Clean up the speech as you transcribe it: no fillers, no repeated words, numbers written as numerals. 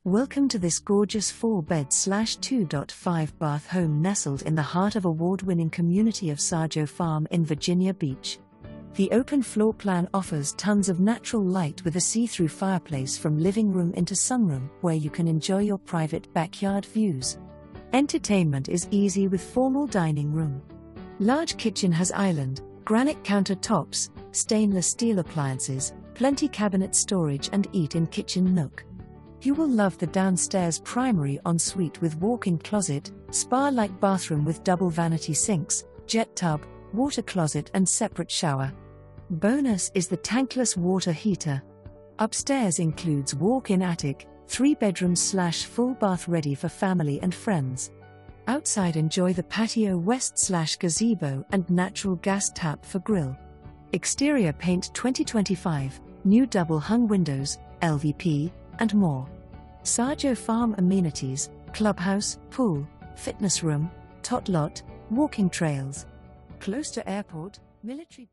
Welcome to this gorgeous 4-bed/2.5-bath home nestled in the heart of award-winning community of Sajo Farm in Virginia Beach. The open floor plan offers tons of natural light with a see-through fireplace from living room into sunroom, where you can enjoy your private backyard views. Entertainment is easy with formal dining room. Large kitchen has island, granite countertops, stainless steel appliances, plenty cabinet storage and eat-in kitchen nook. You will love the downstairs primary ensuite with walk-in closet, spa-like bathroom with double vanity sinks, jet tub, water closet and separate shower. Bonus is the tankless water heater. Upstairs includes walk-in attic, 3 bedrooms/full bath ready for family and friends. Outside enjoy the patio west/gazebo and natural gas tap for grill. Exterior paint 2025, new double-hung windows, LVP, and more. Sajo Farm Amenities, Clubhouse, pool, fitness room, Tot Lot, walking trails. Close to airport, military